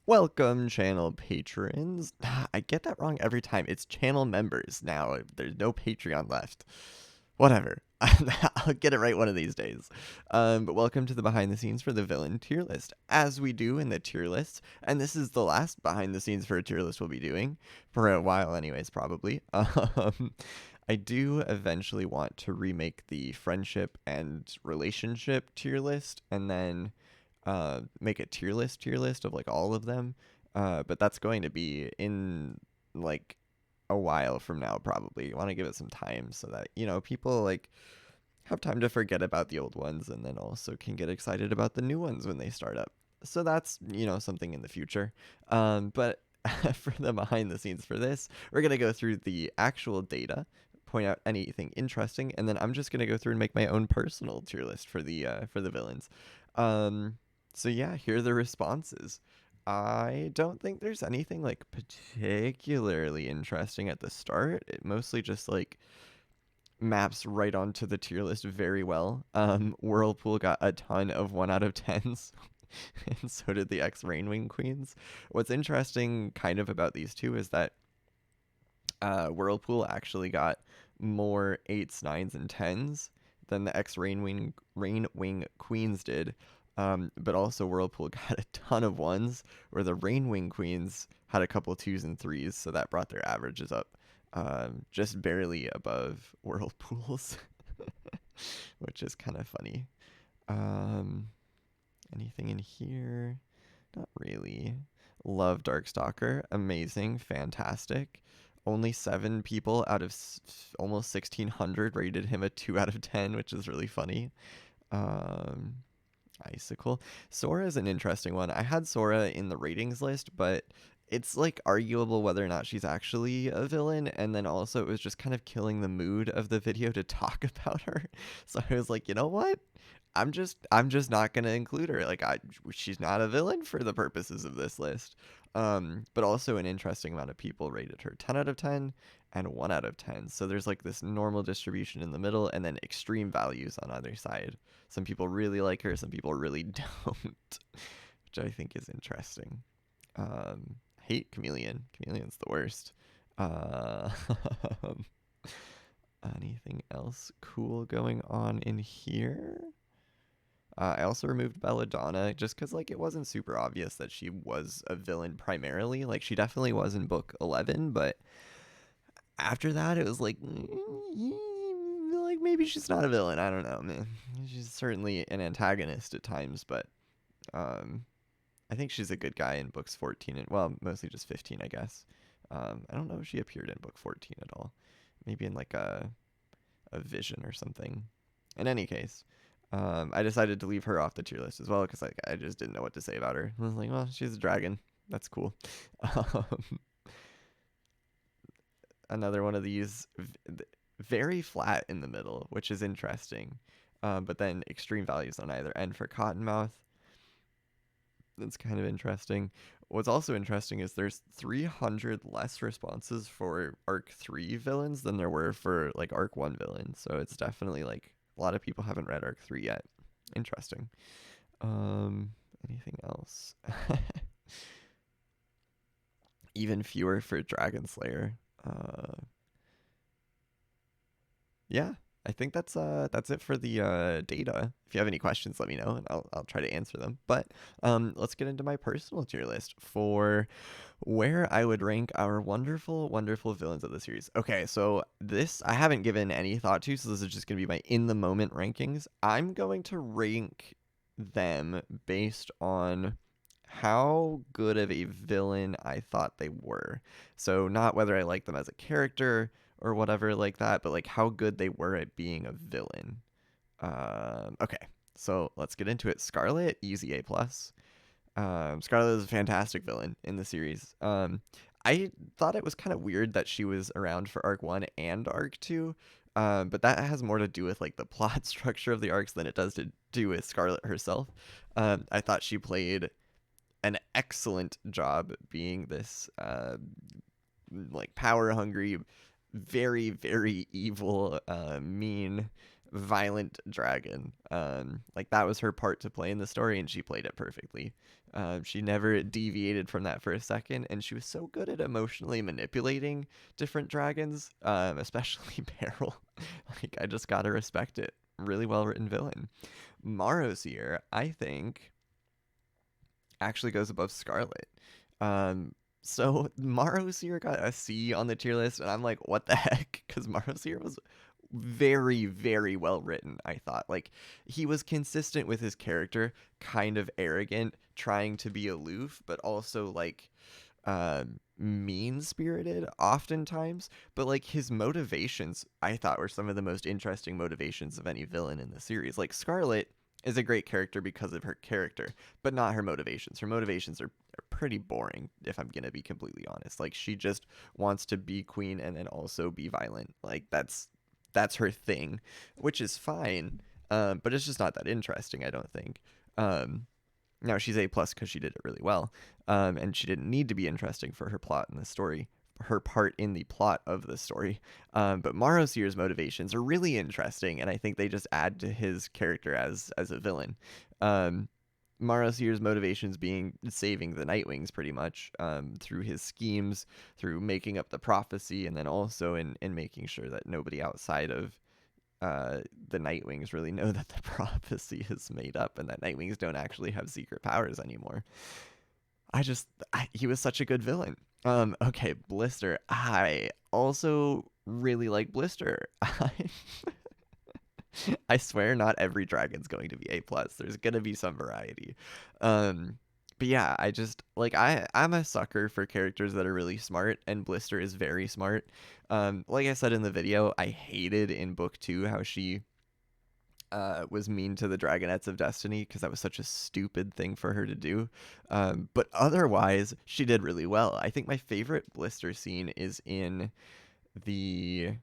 Welcome, channel patrons. I get that wrong every time. It's channel members now. There's no Patreon left. Whatever. I'll get it right one of these days. But welcome to the behind the scenes for the villain tier list. As we do in the tier list, and this is the last behind the scenes for a tier list we'll be doing for a while, anyways, probably. I do eventually want to remake the friendship and relationship tier list, and then make a tier list of like all of them. But that's going to be in like a while from now, probably. You want to give it some time so that, people like have time to forget about the old ones and then also can get excited about the new ones when they start up. So that's, something in the future. But for the behind the scenes for this, we're going to go through the actual data, point out anything interesting, and then I'm just going to go through and make my own personal tier list for the villains. So yeah, here are the responses. I don't think there's anything like particularly interesting at the start. It mostly just like maps right onto the tier list very well. Whirlpool got a ton of 1 out of 10s. And so did the X Rainwing Queens. What's interesting kind of about these two is that Whirlpool actually got more 8s, 9s, and 10s than the X Rainwing Queens did. But also Whirlpool got a ton of 1s, where the Rainwing Queens had a couple 2s and 3s, so that brought their averages up just barely above Whirlpool's, which is kind of funny. Anything in here? Not really. Love Darkstalker. Amazing. Fantastic. Only 7 people out of almost 1,600 rated him a 2 out of 10, which is really funny. Icicle. Sora is an interesting one. I had Sora in the ratings list, but it's like arguable whether or not she's actually a villain, and then also it was just kind of killing the mood of the video to talk about her. So I was like, you know what? I'm just not gonna include her. Like she's not a villain for the purposes of this list. But also an interesting amount of people rated her 10 out of 10 and 1 out of 10. So there's like this normal distribution in the middle and then extreme values on either side. Some people really like her, some people really don't, which I think is interesting. Hate Chameleon. Chameleon's the worst. Uh, anything else cool going on in here? I also removed Belladonna just because, like, it wasn't super obvious that she was a villain primarily. Like, she definitely was in book 11, but after that, it was like maybe she's not a villain. I don't know, man. She's certainly an antagonist at times, but I think she's a good guy in books 14 and, well, mostly just 15, I guess. I don't know if she appeared in book 14 at all. Maybe in like a vision or something. In any case, I decided to leave her off the tier list as well because I just didn't know what to say about her. I was like, well, she's a dragon. That's cool. Another one of these very flat in the middle, which is interesting. But then extreme values on either end for Cottonmouth. That's kind of interesting. What's also interesting is there's 300 less responses for Arc 3 villains than there were for like Arc 1 villains. So it's definitely like a lot of people haven't read Arc 3 yet. Interesting. Anything else? Even fewer for Dragon Slayer. Yeah, I think that's it for the data. If you have any questions, let me know and I'll try to answer them. But let's get into my personal tier list for where I would rank our wonderful, wonderful villains of the series. Okay, so this I haven't given any thought to, so this is just gonna be my in the moment rankings. I'm going to rank them based on how good of a villain I thought they were. So not whether I like them as a character or whatever like that, but like how good they were at being a villain. Okay, so let's get into it. Scarlet, easy A plus. Scarlet is a fantastic villain in the series. I thought it was kind of weird that she was around for Arc 1 and Arc 2, but that has more to do with like the plot structure of the arcs than it does to do with Scarlet herself. I thought she played an excellent job being this like power hungry, very, very evil, mean violent dragon. Like that was her part to play in the story, and she played it perfectly. She never deviated from that for a second, and she was so good at emotionally manipulating different dragons, especially Beryl. Like I just gotta respect it. Really well written villain. Marosier, I think, actually goes above Scarlet. Um, so Marosier got a C on the tier list, and I'm like, what the heck? Because Marosier was very, very well written, I thought. Like, he was consistent with his character, kind of arrogant, trying to be aloof, but also, like, mean spirited oftentimes. But, like, his motivations, I thought, were some of the most interesting motivations of any villain in the series. Like, Scarlet is a great character because of her character, but not her motivations. Her motivations are pretty boring, if I'm gonna be completely honest. Like she just wants to be queen and then also be violent. Like that's her thing, which is fine. But it's just not that interesting, I don't think. Um, Now she's A plus because she did it really well, and she didn't need to be interesting for her plot in the story, her part in the plot of the story. But Marosier's motivations are really interesting, and I think they just add to his character as a villain. Um, Marosier's motivations being saving the Nightwings pretty much, through his schemes, through making up the prophecy, and then also in making sure that nobody outside of the Nightwings really know that the prophecy is made up and that Nightwings don't actually have secret powers anymore. He was such a good villain. Okay, Blister. I also really like Blister. I swear, not every dragon's going to be A plus. There's gonna be some variety. Um, but yeah, I just like I'm a sucker for characters that are really smart, and Blister is very smart. Like I said in the video, I hated in book two how she was mean to the Dragonettes of Destiny because that was such a stupid thing for her to do. But otherwise, she did really well. I think my favorite Blister scene is in the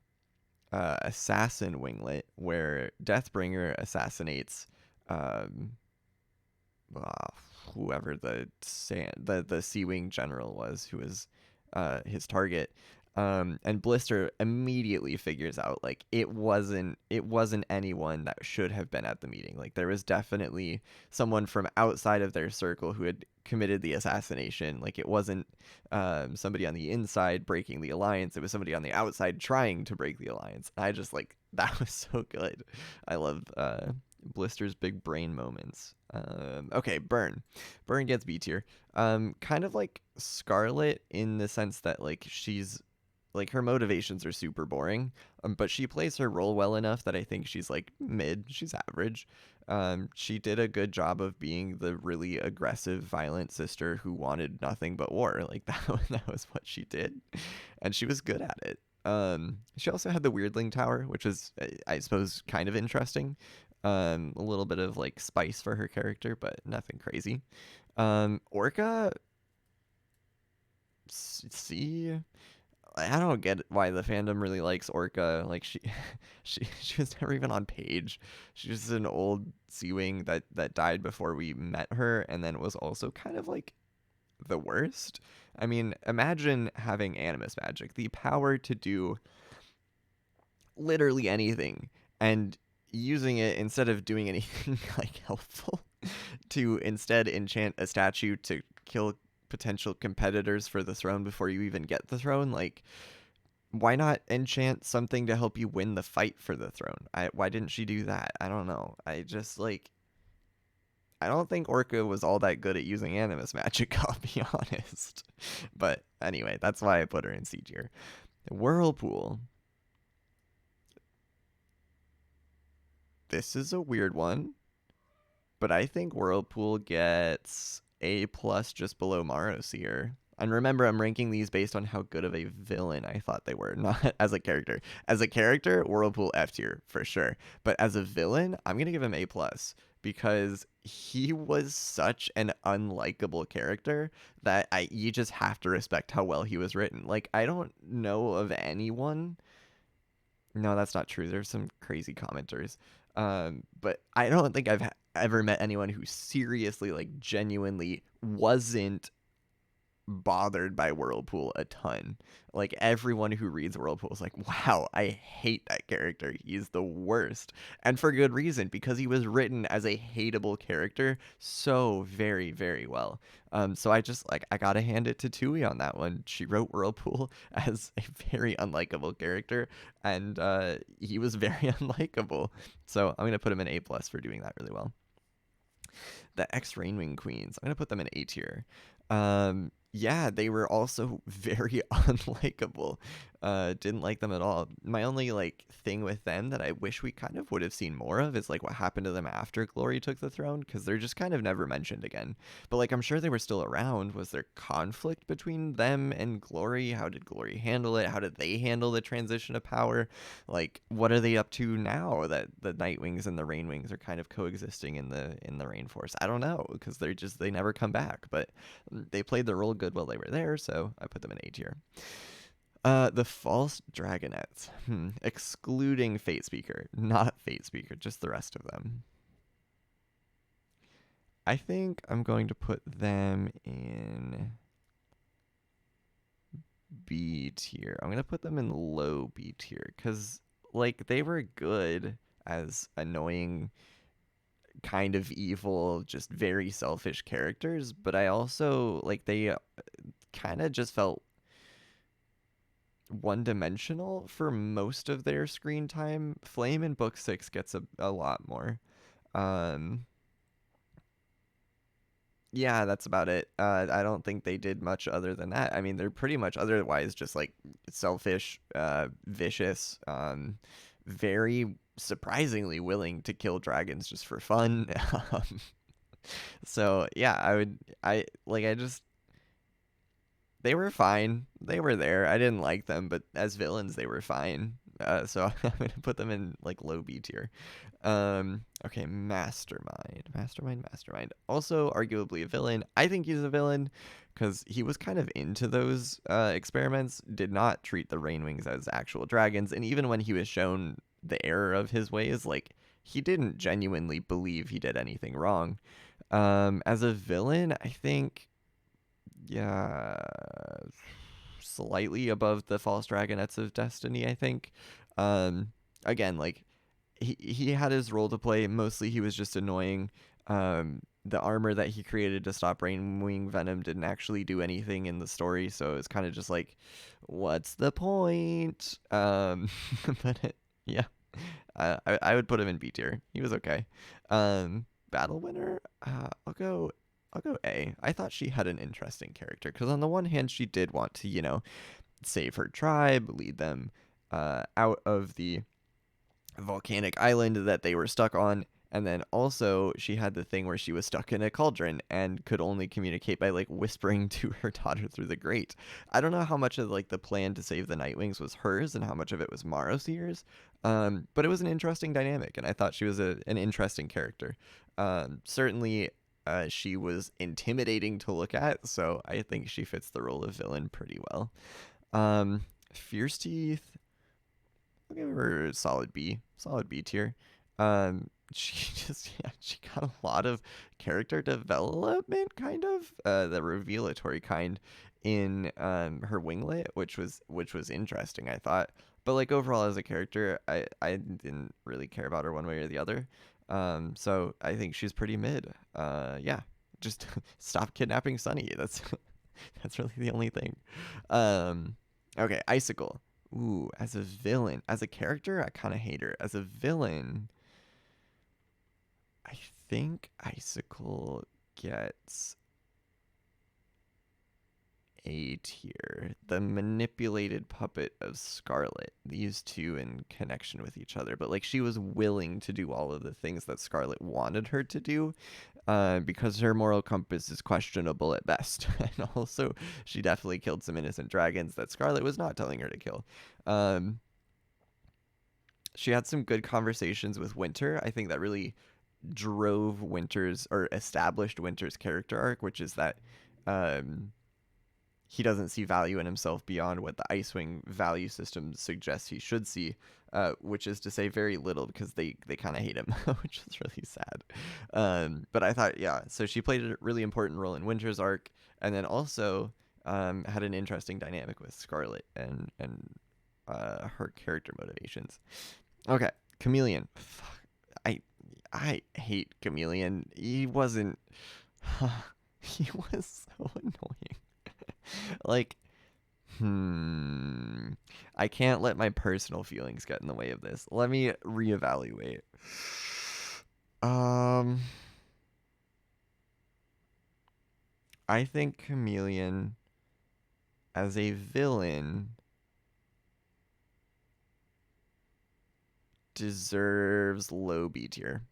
assassin winglet where Deathbringer assassinates um, uh, whoever the Sea Wing general was, who was his target. And Blister immediately figures out like it wasn't anyone that should have been at the meeting. Like there was definitely someone from outside of their circle who had committed the assassination. Like it wasn't somebody on the inside breaking the alliance. It was somebody on the outside trying to break the alliance. I just like that was so good. I love Blister's big brain moments. Okay, Burn. Burn gets B tier. Kind of like Scarlet in the sense that like she's like her motivations are super boring, but she plays her role well enough that I think she's like mid. She's average. She did a good job of being the really aggressive, violent sister who wanted nothing but war. Like that was what she did, and she was good at it. She also had the Weirdling Tower, which is, I suppose, kind of interesting. A little bit of like spice for her character, but nothing crazy. Orca, see, I don't get why the fandom really likes Orca. Like she was never even on page. She's just an old Sea Wing that died before we met her, and then was also kind of like the worst. I mean, imagine having animus magic, the power to do literally anything, and using it instead of doing anything like helpful to instead enchant a statue to kill potential competitors for the throne before you even get the throne. Like why not enchant something to help you win the fight for the throne? Why didn't she do that? I don't know. I just like I don't think Orca was all that good at using animus magic, I'll be honest. But anyway, that's why I put her in C tier. Whirlpool. This is a weird one, but I think Whirlpool gets A plus just below Marosier. And remember, I'm ranking these based on how good of a villain I thought they were, not as a character. As a character, Whirlpool F tier for sure. But as a villain, I'm gonna give him A plus because he was such an unlikable character that you just have to respect how well he was written. Like I don't know of anyone. No, that's not true. There's some crazy commenters. But I don't think I've ever met anyone who seriously, like, genuinely wasn't bothered by Whirlpool a ton. Like everyone who reads Whirlpool is like, wow, I hate that character. He's the worst. And for good reason, because he was written as a hateable character so very, very well. So I just like I gotta hand it to Tui on that one. She wrote Whirlpool as a very unlikable character, and he was very unlikable. So I'm gonna put him in A+ for doing that really well. The X Rainwing Queens, I'm gonna put them in A tier. Yeah, they were also very unlikable. Didn't like them at all. My only like thing with them that I wish we kind of would have seen more of is like what happened to them after Glory took the throne, because they're just kind of never mentioned again. But like I'm sure they were still around. Was there conflict between them and Glory? How did Glory handle it? How did they handle the transition of power? Like what are they up to now that the Nightwings and the Rainwings are kind of coexisting in the Rainforest? I don't know, because they never come back, but they played the role good while they were there, so I put them in A tier. The false dragonettes, excluding Fate Speaker, not Fate Speaker, just the rest of them. I think I'm going to put them in B tier. I'm gonna put them in low B tier because like they were good as annoying, kind of evil, just very selfish characters, but I also like they kind of just felt one-dimensional for most of their screen time. Flame in book 6 gets a lot more. Um yeah, that's about it. I don't think they did much other than that. I mean, they're pretty much otherwise just like selfish, vicious, very surprisingly willing to kill dragons just for fun. So yeah, I just they were fine. They were there. I didn't like them, but as villains, they were fine. So I'm gonna put them in like low B tier. Okay, Mastermind. Also, arguably a villain. I think he's a villain because he was kind of into those experiments. Did not treat the Rainwings as actual dragons, and even when he was shown the error of his ways, like he didn't genuinely believe he did anything wrong. As a villain, I think yeah, slightly above the false dragonets of destiny, I think. um Again, like he had his role to play. Mostly he was just annoying. The armor that he created to stop rainwing venom didn't actually do anything in the story, so it's kind of just like, what's the point? But yeah, I would put him in B tier. He was okay. Battle winner, I'll go A. I thought she had an interesting character because on the one hand, she did want to, save her tribe, lead them out of the volcanic island that they were stuck on. And then also, she had the thing where she was stuck in a cauldron and could only communicate by like whispering to her daughter through the grate. I don't know how much of like the plan to save the Nightwings was hers and how much of it was Marosier's. But it was an interesting dynamic, and I thought she was an interesting character. Certainly, she was intimidating to look at, so I think she fits the role of villain pretty well. Fierce Teeth, I'll give her a solid B tier. She just she got a lot of character development, kind of the revelatory kind in her winglet, which was interesting, I thought. But like overall as a character, I didn't really care about her one way or the other. So I think she's pretty mid. Yeah, just stop kidnapping Sunny. That's really the only thing. Okay, Icicle. Ooh, as a villain, as a character, I kind of hate her. As a villain, I think Icicle gets A tier. The manipulated puppet of Scarlet. These two in connection with each other, but like she was willing to do all of the things that Scarlet wanted her to do, because her moral compass is questionable at best. And also, she definitely killed some innocent dragons that Scarlet was not telling her to kill. She had some good conversations with Winter. I think that really drove Winter's, or established Winter's character arc, which is that um, he doesn't see value in himself beyond what the Icewing value system suggests he should see, which is to say very little because they kind of hate him, which is really sad. But I thought, yeah, so she played a really important role in Winter's arc, and then also had an interesting dynamic with Scarlet and her character motivations. Okay, Chameleon. Fuck, I I hate Chameleon. He wasn't. He was so annoying. Like, I can't let my personal feelings get in the way of this. Let me reevaluate. Um, I think Chameleon as a villain deserves low B tier.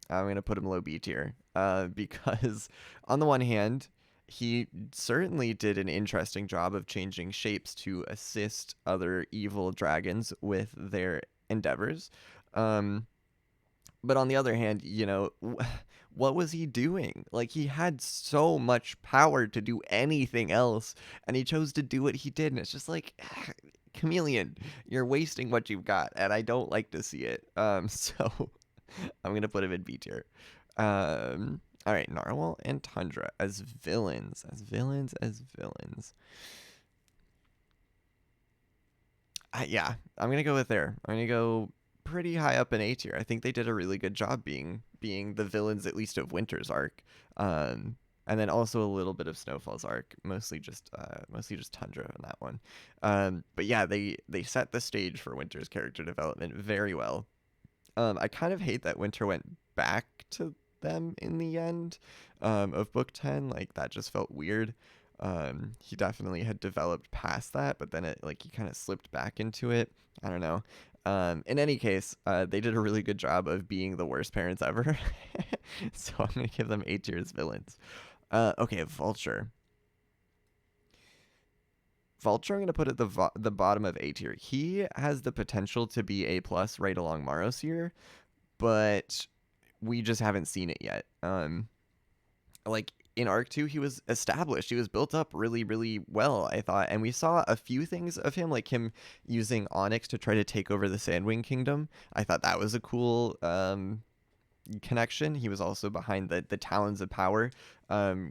I'm gonna put him low B tier. Because on the one hand, he certainly did an interesting job of changing shapes to assist other evil dragons with their endeavors. Um, but on the other hand, what was he doing? Like, he had so much power to do anything else, and he chose to do what he did, and it's just like, Chameleon, you're wasting what you've got, and I don't like to see it. So I'm gonna put him in B tier. All right, Narwhal and Tundra as villains, as villains. Yeah, I'm gonna go with there. I'm gonna go pretty high up in A tier. I think they did a really good job being the villains, at least of Winter's arc, and then also a little bit of Snowfall's arc, mostly just Tundra in that one. But yeah, they set the stage for Winter's character development very well. I kind of hate that Winter went back to them in the end of book 10. Like, that just felt weird. He definitely had developed past that, but then he kind of slipped back into it. I don't know. In any case, they did a really good job of being the worst parents ever. So I'm going to give them A tier as villains. Okay, Vulture. Vulture, I'm going to put at the bottom of A tier. He has the potential to be A plus right along Marosier, but we just haven't seen it yet. Like, in Arc 2, he was established. He was built up really, really well, I thought. And we saw a few things of him, like him using Onyx to try to take over the Sandwing Kingdom. I thought that was a cool connection. He was also behind the Talons of Power,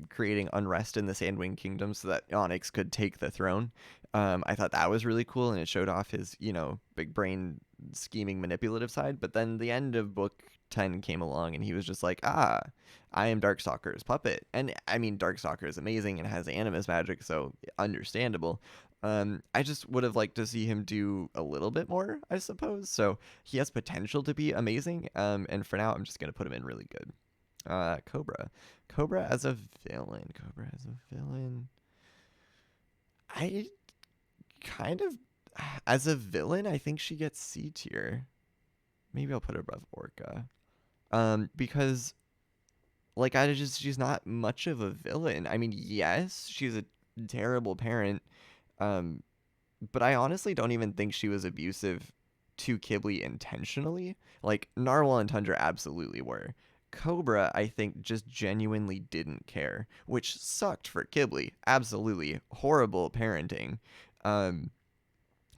creating unrest in the Sandwing Kingdom so that Onyx could take the throne. I thought that was really cool, and it showed off his, big brain scheming manipulative side. But then the end of book 10 came along, and he was just like, I am Darkstalker's puppet. And I mean, Darkstalker is amazing and has animus magic, so understandable. I just would have liked to see him do a little bit more, I suppose. So he has potential to be amazing. And for now, I'm just gonna put him in really good. Cobra. Cobra as a villain. Cobra as a villain. I kind of, as a villain, I think she gets C tier. Maybe I'll put her above Orca. Because she's not much of a villain. I mean, yes, she's a terrible parent. Um, but I honestly don't even think she was abusive to Kibli intentionally. Like, Narwhal and Tundra absolutely were. Cobra, I think, just genuinely didn't care, which sucked for Kibli. Absolutely horrible parenting. Um,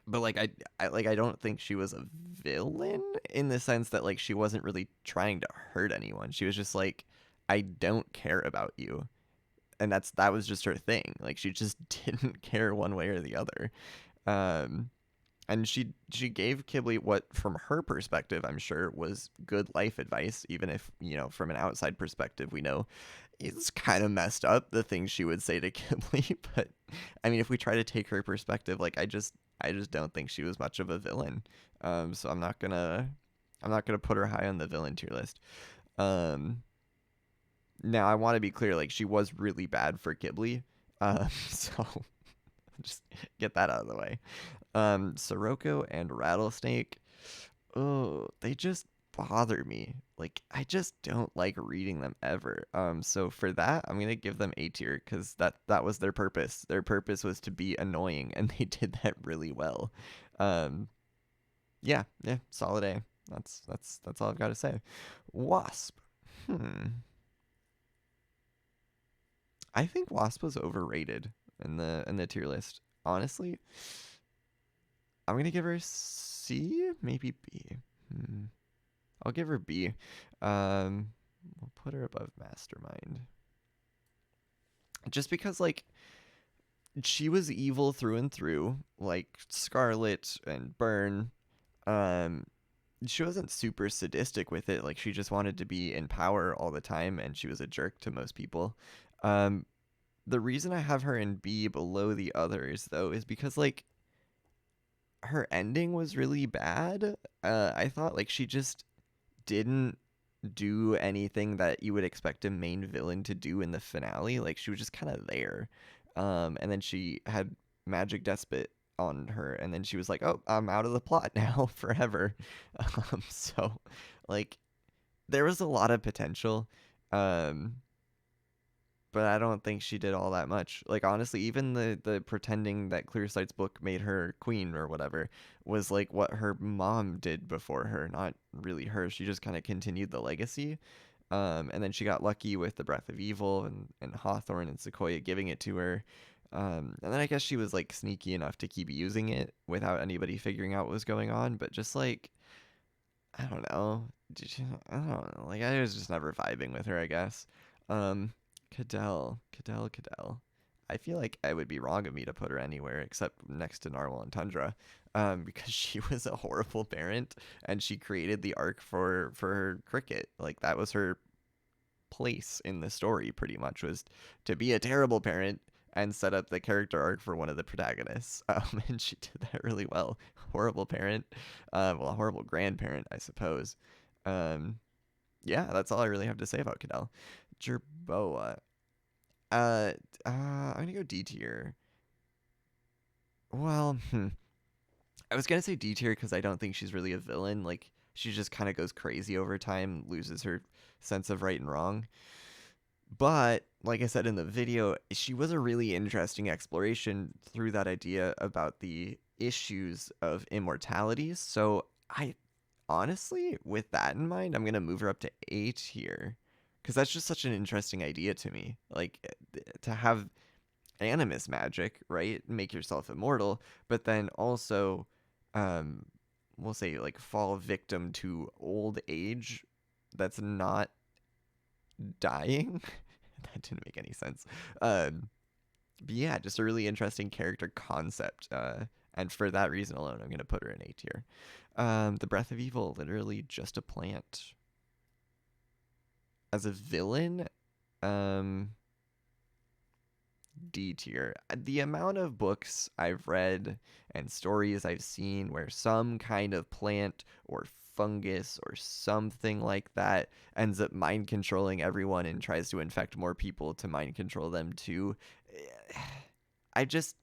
but I don't think she was a villain in the sense that, like, she wasn't really trying to hurt anyone. She was just like, I don't care about you, and that was just her thing. Like, she just didn't care one way or the other. Um, and she gave Kibli what, from her perspective, I'm sure was good life advice, even if, from an outside perspective, we know it's kind of messed up, the things she would say to Kibli. But I mean, if we try to take her perspective, like, I just don't think she was much of a villain. So I'm not gonna put her high on the villain tier list. Um, Now I want to be clear, like, she was really bad for Kibli. So just get that out of the way. Sirocco and Rattlesnake. Oh, they just bother me. Like, I just don't like reading them ever. So for that, I'm gonna give them A tier because that was their purpose. Their purpose was to be annoying, and they did that really well. Um, yeah, solid A. That's all I've got to say. Wasp. I think Wasp was overrated in the tier list. Honestly, I'm gonna give her C, maybe B. I'll give her B. We'll put her above Mastermind. Just because, like, she was evil through and through, like Scarlet and Burn. Um, she wasn't super sadistic with it. Like she just wanted to be in power all the time, and she was a jerk to most people. Um, the reason I have her in B below the others though is because like her ending was really bad. I thought like she just didn't do anything that you would expect a main villain to do in the finale. Like she was just kind of there. And then she had Magic Despot on her, and then she was like, "Oh, I'm out of the plot now forever." So, like, there was a lot of potential. Um, but I don't think she did all that much. Like honestly, even the pretending that Clearsight's book made her queen or whatever was like what her mom did before her, not really her. She just kind of continued the legacy. And then she got lucky with the Breath of Evil and Hawthorne and Sequoia giving it to her. And then I guess she was like sneaky enough to keep using it without anybody figuring out what was going on. But just like I don't know. I don't know. Like I was just never vibing with her, I guess. Um, Cadell. I feel like I would be wrong of me to put her anywhere except next to Narwhal and Tundra, because she was a horrible parent and she created the arc for Cricket. Like that was her place in the story, pretty much, was to be a terrible parent and set up the character arc for one of the protagonists. And she did that really well. Horrible parent, well, a horrible grandparent, I suppose. Um, yeah, that's all I really have to say about Cadell. Jerboa. Uh, I'm gonna go D tier. Well, I was gonna say D tier because I don't think she's really a villain. Like she just kind of goes crazy over time, loses her sense of right and wrong. But like I said in the video, she was a really interesting exploration through that idea about the issues of immortality. So I honestly, with that in mind, I'm gonna move her up to A tier because that's just such an interesting idea to me. Like to have animus magic, right? Make yourself immortal, but then also, um, we'll say like fall victim to old age. That's not dying. That didn't make any sense. Um, but yeah, just a really interesting character concept. And for that reason alone, I'm gonna put her in A tier. The Breath of Evil, literally just a plant. As a villain, um, D tier. The amount of books I've read and stories I've seen where some kind of plant or fungus or something like that ends up mind controlling everyone and tries to infect more people to mind control them too. I just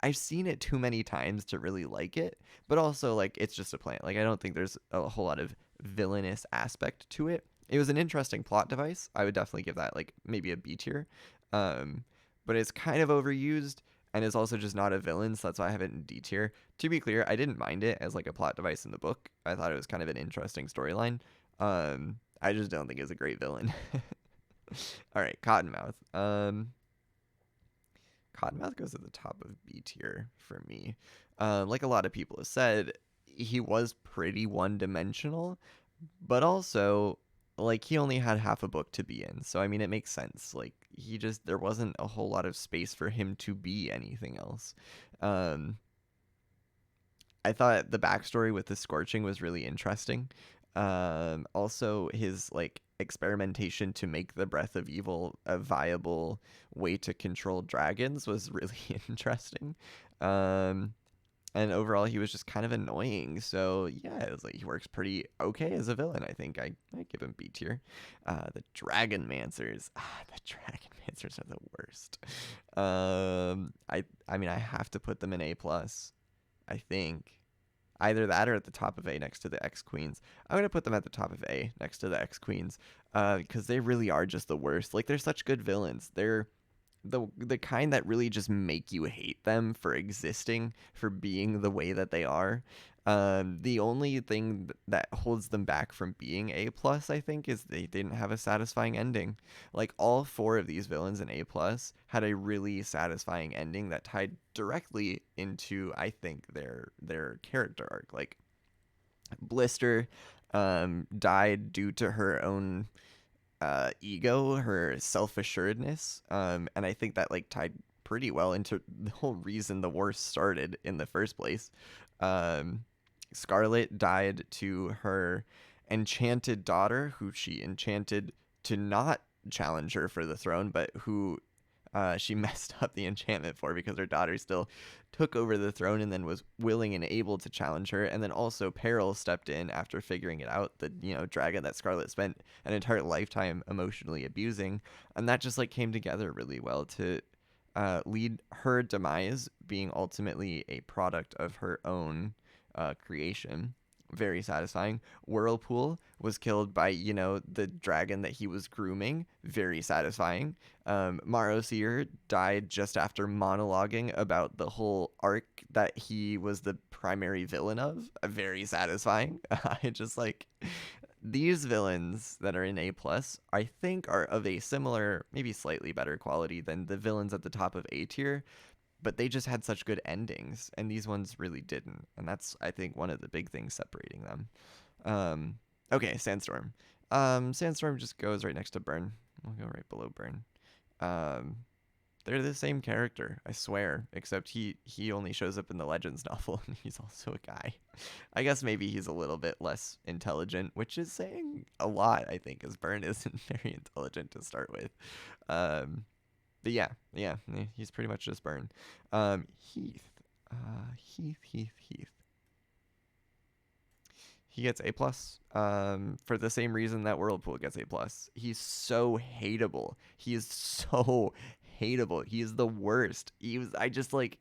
I've seen it too many times to really like it, but also like it's just a plant. Like I don't think there's a whole lot of villainous aspect to it. It was an interesting plot device. I would definitely give that like maybe a B tier. Um, but it's kind of overused and is also just not a villain, so that's why I have it in D tier. To be clear, I didn't mind it as like a plot device in the book. I thought it was kind of an interesting storyline. I just don't think it's a great villain. All right, Cottonmouth. Cottonmouth goes at the top of B tier for me. Like a lot of people have said, he was pretty one dimensional, but also like he only had half a book to be in. So I mean it makes sense. Like he just there wasn't a whole lot of space for him to be anything else. Um I thought the backstory with the scorching was really interesting. Also his like experimentation to make the breath of evil a viable way to control dragons was really interesting. Um and overall he was just kind of annoying. So yeah, it was like he works pretty okay as a villain. I think I give him B tier. The Dragon Mancers, the Dragon Mancers are the worst. I mean I have to put them in A plus. I think either that or at the top of A next to the X Queens. I'm gonna put them at the top of A next to the X Queens, because they really are just the worst. Like they're such good villains. They're the kind that really just make you hate them for existing, for being the way that they are. The only thing that holds them back from being A plus, I think, is they didn't have a satisfying ending. Like all four of these villains in A plus had a really satisfying ending that tied directly into, I think, their character arc. Like Blister, died due to her own ego, her self assuredness, and I think that like tied pretty well into the whole reason the war started in the first place. Um, Scarlet died to her enchanted daughter, who she enchanted to not challenge her for the throne, but who she messed up the enchantment for because her daughter still took over the throne and then was willing and able to challenge her. And then also Peril stepped in after figuring it out, the dragon that Scarlet spent an entire lifetime emotionally abusing, and that just like came together really well to lead her demise being ultimately a product of her own creation. Very satisfying. Whirlpool was killed by, the dragon that he was grooming. Very satisfying. Marosier died just after monologuing about the whole arc that he was the primary villain of. Very satisfying. I just like these villains that are in A plus, I think are of a similar, maybe slightly better quality than the villains at the top of A tier, but they just had such good endings, and these ones really didn't. And that's, I think, one of the big things separating them. Okay, Sandstorm. Sandstorm just goes right next to Burn. We'll go right below Burn. Um, they're the same character, I swear, except he only shows up in the Legends novel, and he's also a guy. I guess maybe he's a little bit less intelligent, which is saying a lot, I think, as Burn isn't very intelligent to start with. But yeah, he's pretty much just Burn. Heath. Heath. He gets A plus. For the same reason that Whirlpool gets A plus. He's so hateable. He is so hateable. He is the worst. I just like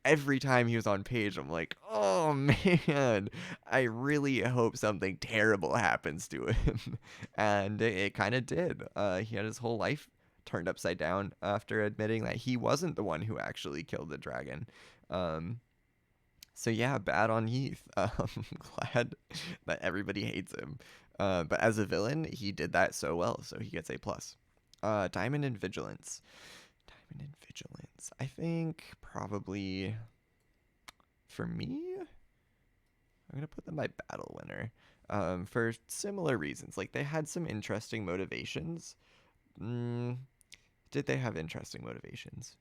every time he was on page, I'm like, oh man, I really hope something terrible happens to him. And it kind of did. He had his whole life turned upside down after admitting that he wasn't the one who actually killed the dragon. So yeah, bad on Heath. Glad that everybody hates him. But as a villain, he did that so well, so he gets A plus. Diamond and Vigilance. Diamond and Vigilance. I think probably for me, I'm gonna put them by battle winner. For similar reasons. Like they had some interesting motivations. Did they have interesting motivations?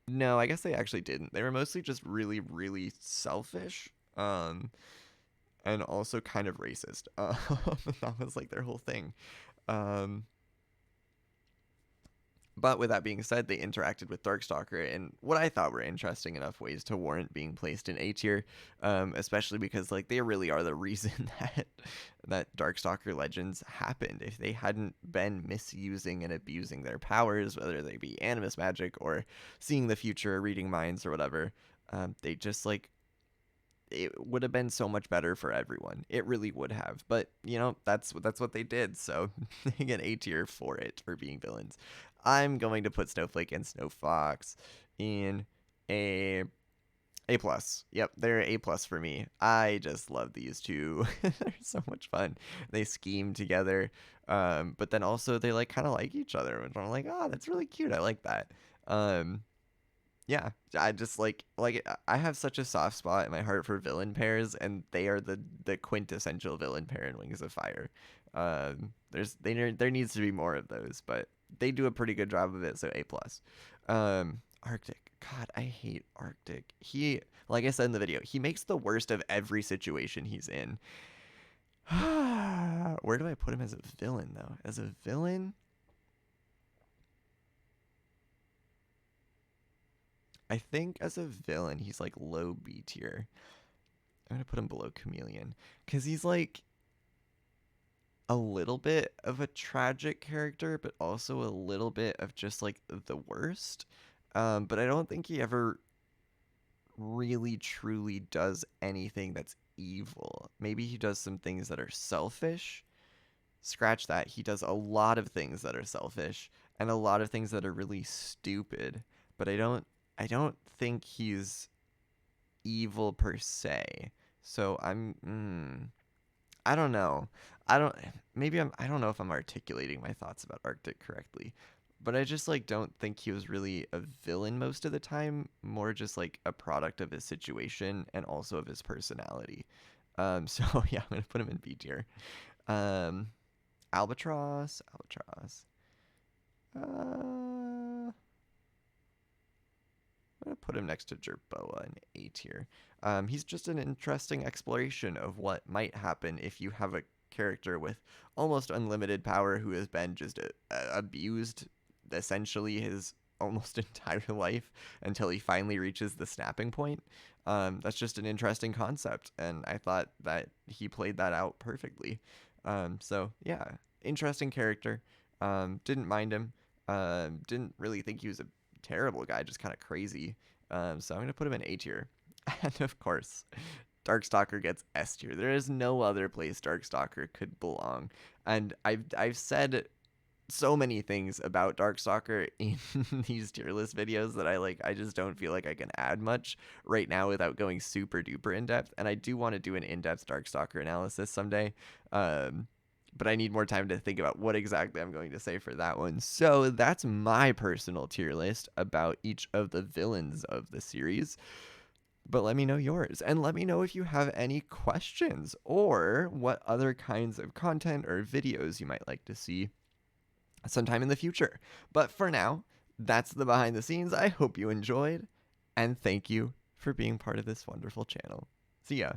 No, I guess they actually didn't. They were mostly just really, really selfish, and also kind of racist. That was like their whole thing. Um, but with that being said, they interacted with Darkstalker in what I thought were interesting enough ways to warrant being placed in A tier, especially because like they really are the reason that Darkstalker Legends happened. If they hadn't been misusing and abusing their powers, whether they be animus magic or seeing the future, reading minds, or whatever, they just like it would have been so much better for everyone. It really would have. But that's what they did. So they get A tier for it for being villains. I'm going to put Snowflake and Snowfox in A plus. Yep, they're A plus for me. I just love these two. They're so much fun. They scheme together, but then also they like kind of like each other. Which I'm like, oh, that's really cute. I like that. Yeah, I just like I have such a soft spot in my heart for villain pairs, and they are the quintessential villain pair in Wings of Fire. There needs to be more of those, but they do a pretty good job of it, so A plus. Arctic. God, I hate Arctic. He, like I said in the video, he makes the worst of every situation he's in. Where do I put him as a villain, though? As a villain, I think as a villain, he's like low B tier. I'm gonna put him below Chameleon because he's like a little bit of a tragic character, but also a little bit of just like the worst. But I don't think he ever really truly does anything that's evil. Maybe he does some things that are selfish. Scratch that. He does a lot of things that are selfish and a lot of things that are really stupid. But I don't think he's evil per se. So I don't know. I don't know if I'm articulating my thoughts about Arctic correctly, but I just like don't think he was really a villain most of the time, more just like a product of his situation and also of his personality. So yeah, I'm gonna put him in B tier. Um, Albatross. Uh, put him next to Jerboa in A tier. He's just an interesting exploration of what might happen if you have a character with almost unlimited power who has been just abused essentially his almost entire life until he finally reaches the snapping point. That's just an interesting concept, and I thought that he played that out perfectly. So yeah, interesting character. Didn't mind him. Didn't really think he was a terrible guy, just kind of crazy. So I'm gonna put him in A tier. And of course, Darkstalker gets S tier. There is no other place Darkstalker could belong. And I've said so many things about Darkstalker in these tier list videos that I just don't feel like I can add much right now without going super duper in depth. And I do want to do an in-depth Darkstalker analysis someday. But I need more time to think about what exactly I'm going to say for that one. So that's my personal tier list about each of the villains of the series. But let me know yours, and let me know if you have any questions or what other kinds of content or videos you might like to see sometime in the future. But for now, that's the behind the scenes. I hope you enjoyed, and thank you for being part of this wonderful channel. See ya.